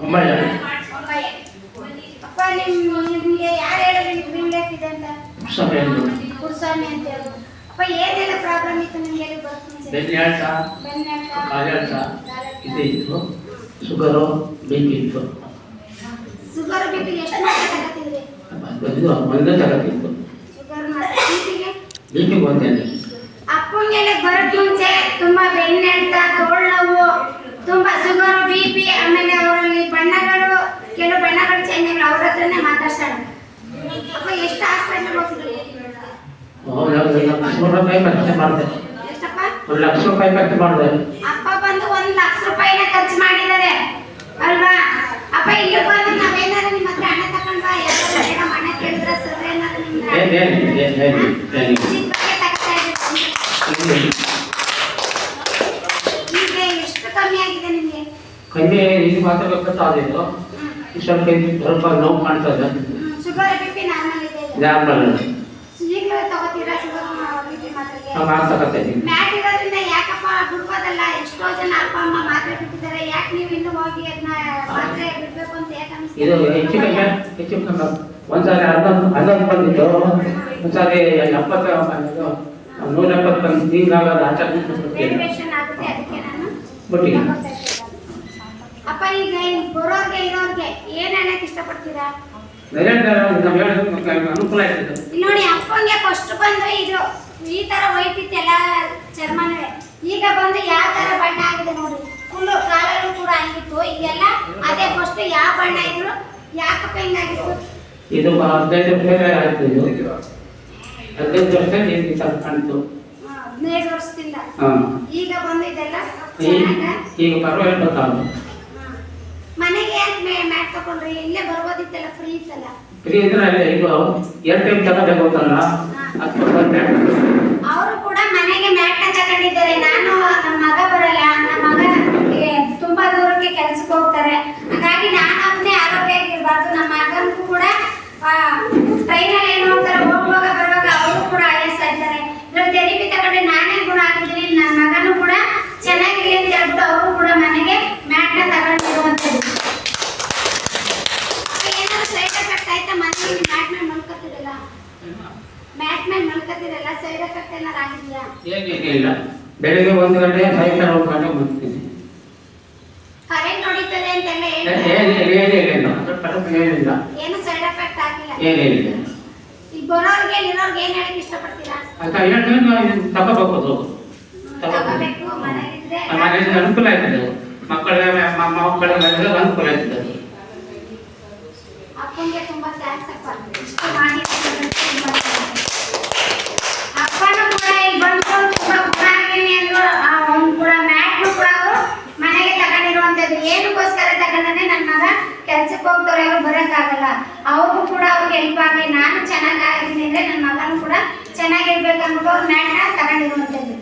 ಒಂಬಯ್ಯ. ಅಪ್ಪ ನಿಮ್ಗೆ ಯಾರು ಹೇಳಿದ್ರು ಡ್ರೀಮ್ ಲೈಫ್ ಇದೆ ಅಂತ? ಕುರುಸ್ವಾಮಿ ಅಂತ ಹೇಳಿ. ಅಪ್ಪ ಏನೆಲ್ಲ ಪ್ರಾಬ್ಲಮ್ ಇತ್ತು ನಿಮ್ಗೆ? ಬೆನ್ನು ಹೇಳ್ತಾ ಕಾಲು ಹೇಳ್ತಾ ಇತ್ತು, ಶುಗರು BP ಇತ್ತು. ಶುಗರ್ BP ಎಷ್ಟು ಮಾತ್ರೆ ತಗೋತಿದ್ರಿ? ಒಂದೇ ತಗೋತಿತ್ತು. ಶುಗರ್ ಮಾತ್ರೆ BP ಒಂದೇ. ಅಪ್ಪಂಗೆಲ್ಲ ಬರೋಕ್ ಮುಂಚೆ ತುಂಬಾ ಬೆನ್ನು ಹೇಳ್ತಾ, ತೋಳು ನೋವು, ತುಂಬಾ ಶುಗರ್ BP, ಆಮೇಲೆ ಅವರಲ್ಲಿ ಬಣ್ಣಗಳು, ಕೆಲವು ಬಣ್ಣಗಳು ಚೇಂಜ್ ಆಗಿಲ್ಲ. ಅವ್ರ ಹತ್ರನೇ ಮಾತಾಡ್ತಾಳೆ. ಅಪ್ಪ ಎಷ್ಟು ಹಾಸ್ಪಿಟಲ್ ಹೋಗ್ತಿದ್ರಿ? ₹1,00,000 ಖರ್ಚು ಮಾಡಿದೆ. ಎಷ್ಟಪ್ಪ? ₹1,00,000 ಖರ್ಚು ಮಾಡಿದೆ. ಅಪ್ಪ ಬಂದು ₹1,00,000 ಖರ್ಚು ಮಾಡಿದ್ದಾರೆ ಅಲ್ವಾ? ಅಪ್ಪ ಇಲ್ಲಿ ಬಂದು ನಾವೇನಾದ್ರು ನಿಮ್ಮ ಹತ್ರ ಹಣ ತಗೊಂಡ್ವಾ? ಯಾರು ಮನೆ ಕೇಳಿದ್ರೆ ಸರ್ ಏನಾದ್ರು ಈಗ ಎಷ್ಟು ಕಮ್ಮಿ ಆಗಿದೆ ನಿಮಗೆ? ಕಮ್ಮಿ ಈಗ ಮಾತ್ರ ಗೊತ್ತಾಗಿದ್ದು. ಸ್ವಲ್ಪ ನೋವು ಕಾಣ್ತದೆ. ಶುಗರ್ BP ನಾರ್ಮಲ್ ಇದೆ. ನಾರ್ಮಲ್. ಈಗಲೂ ತಗೋತೀರಾ ಶುಗರ್ BP ಮಾತ್ರೆ? ಮ್ಯಾಟ್ ಇರೋದ್ರಿಂದ ಯಾಕಪ್ಪ ಬಿಡ್ಬೋದಲ್ಲ? ಎಷ್ಟೋ ಜನ ಅಪ್ಪ ಅಮ್ಮ ಮಾತ್ರೆ ಬಿಟ್ಟಿದ್ದಾರೆ. ಯಾಕೆ ನೀವು ಇನ್ನೂ ಹೋಗಿ ಅದನ್ನ ಮಾತ್ರೆ ಬಿಡ್ಬೇಕು ಅಂತ ಯಾಕೆ ಅನಿಸ್ತಿದೆ? ಇದು ಹೆಚ್ಚು ಒಂದ್ಸಾರಿ 11 ಬಂದಿತ್ತು, ಒಂದ್ಸಾರಿ 70 ಬಂದಿದ್ದು, 170 ಬಂದಿದ್ದು. ಹಿಂಗಾಗೋದು ಆಚರಣೆ ಆಗುತ್ತೆ. ಅದಕ್ಕೆ ನಾನು ಬಿಟ್ಟಿಲ್ಲ. ಅಪ್ಪ ಈಗ ಬರೋರ್ಗೆ ಇರೋರ್ಗೆ ಏನ್ ಹೇಳಕ್ ಇಷ್ಟಪಡ್ತೀರಾ? ಅನುಕೂಲ ಆಯ್ತದೆ ನೋಡಿ. ಅಪ್ಪಂಗೆ ಫಸ್ಟ್ ಬಂದು ಇದು ಈ ತರ ವೈಟ್ ಇತ್ತೆಲ್ಲ ಚರ್ಮನವೇ, ಈಗ ಬಂದು ಯಾವ ತರ ಬಣ್ಣ ಆಗಿದೆ ನೋಡಿ. ಫುಲ್ಲು ಕಾಲಲ್ಲೂ ಕೂಡ ಆಗಿತ್ತು. ಈಗೆಲ್ಲ ಅದೇ ಫಸ್ಟ್ ಯಾವ ಬಣ್ಣ ಇದ್ರು ಯಾಕಪ್ಪ ಹಿಂಗಾಗಿತ್ತು? ಇದು 15 ವರ್ಷ ಆಯ್ತು. ಇದು 15 ವರ್ಷ ಈ ತರ ಕಾಣ್ತು. 15 ವರ್ಷದಿಂದ ಈಗ ಬಂದು ಇದೆಲ್ಲ ಈಗ ಪರವಾಗಿಲ್ಲ ಗೊತ್ತಾಗ. ಮನೆಗೆ ಯಾಕೆ ಮ್ಯಾಟ್ ತಗೊಂಡ್ರಿ? ಇಲ್ಲೇ ಬರ್ಬೋದಿತ್ತಲ್ಲ, ಫ್ರೀ ಇತ್ತಲ್ಲ. ಫ್ರೀ ಇದ್ರೆ ಅಲ್ಲಿ ಇದು 2 ಟೈಮ್ ತಗೋಬೇಕಲ್ಲ. ಅವರು ಕೂಡ ಮನೆಗೆ ಮ್ಯಾಟ್ ನ ತಗೊಂಡಿದ್ದಾರೆ. ನಾನು ನಮ್ಮ ಮಗ ಬರಲ್ಲ, ನಮ್ಮ ಮಗ ತುಂಬಾ ದೂರಕ್ಕೆ ಕೆಲ್ಸಕ್ಕೆ ಹೋಗ್ತಾರೆ. ಹಾಗಾಗಿ ನಾನು ಒಬ್ಬನೇ ಆರೋಗ್ಯವಾಗಿರ್ಬಾರ್ದು. ನಮ್ಮ ಮಗನಿಗೂ ಕೂಡ ಟ್ರೈನಲ್ಲಿ ಏನು ಹೋಗ್ತಾರೆ, ಹೋಗುವಾಗ ಬರುವಾಗ ಅವರು ಕೂಡ ಆಯಾಸ ಇದ್ದಾರೆ. ಇದ್ರಲ್ಲಿ ತೆರಿಬಿ ತಗೊಂಡೆ ನಾನೇ ಗುಣ ಆಗಿದ್ದೀನಿ. ನನ್ನ ಮಗನೂ ಕೂಡ ಚೆನ್ನಾಗಿರಲಿ ಅಂತ ಹೇಳ್ಬಿಟ್ಟು ಅವರು ಕೂಡ ಮನೆಗೆ ಮ್ಯಾಟ್ ನ ತಗೊಂಡಿರುವಂಥದ್ದು. ಏನಾದ್ರು ಸೈಡ್ ಎಫೆಕ್ಟ್ ಆಯ್ತಾ? ಮನೆಯಲ್ಲಿ ಮ್ಯಾಟ್ ಮೇಲೆ ಮಲ್ಕೋತಿರಲ್ಲ, ಮ್ಯಾಟ್ ಮೇಲೆ ಮಲ್ಕೋತಿರಲ್ಲ, ಸೈಡ್ ಎಫೆಕ್ಟ್ ಏನಾರು ಆಗಿದೆಯಾ? ಏನಿಲ್ಲ. ಬೆಳಿಗ್ಗೆ 1 ಗಂಟೆ ಸಾಯಂಕಾಲ 1 ಗಂಟೆ ಮಲ್ತೀನಿ. ಕರೆಂಟ್ ಹೊಡಿತದೆ ಅಂತೆಲ್ಲ ಏನಿಲ್ಲ. ಏನು ಸೈಡ್ ಎಫೆಕ್ಟ್ ಆಗಿಲ್ಲ. ಏನಿಲ್ಲ. ಈಗ ಬರೋರ್ಗೆ ಇರೋರ್ಗೆ ಏನ್ ಹೇಳಕ್ ಇಷ್ಟಪಡ್ತೀರಾ? ತಗೋಬೇಕು. ತಗೋಬೇಕು. ಮನೆಯಲ್ಲಿದ್ರೆ ಮನೆಯಲ್ಲಿ ಅನುಕೂಲ ಆಯ್ತದೆ. ಮಕ್ಕಳಿಗೆ ಅನುಕೂಲ ಆಯ್ತದೆ. ಅಪ್ಪಂಗೆ ತುಂಬಾ ಥ್ಯಾಂಕ್ಸ್ ಅಪ್ಪ. ಇಷ್ಟು ಮಾಡಿ ಅಪ್ಪನೂ ಕೂಡ ಇಲ್ಲಿ ಬಂದು ತುಂಬಾ ಗುಣ ಆಗಿನಿ ಅಂದ್ರು. ಅವ್ನು ಕೂಡ ಮ್ಯಾಟ್ನು ಕೂಡ ಅವರು ಮನೆಗೆ ತಗೊಂಡಿರುವಂತದ್ದು. ಏನಕ್ಕೋಸ್ಕರ ತಗೊಂಡ್ರೆ ನನ್ನ ಮಗ ಕೆಲ್ಸಕ್ಕೆ ಹೋಗ್ತಾರೆ, ಅವ್ರು ಬರೋಕ್ಕಾಗಲ್ಲ. ಅವ್ರಿಗೂ ಕೂಡ ಅವ್ರಿಗೆ ಹೆಲ್ಪ್ ಆಗಲಿ, ನಾನು ಚೆನ್ನಾಗಿದ್ದೀನಿ ಅಂದ್ರೆ ನನ್ನ ಮಗನೂ ಕೂಡ ಚೆನ್ನಾಗಿರ್ಬೇಕು ಅಂದ್ಬಿಟ್ಟು ಅವ್ರು ಮ್ಯಾಟ್ನ ತಗೊಂಡಿರುವಂತದ್ದು.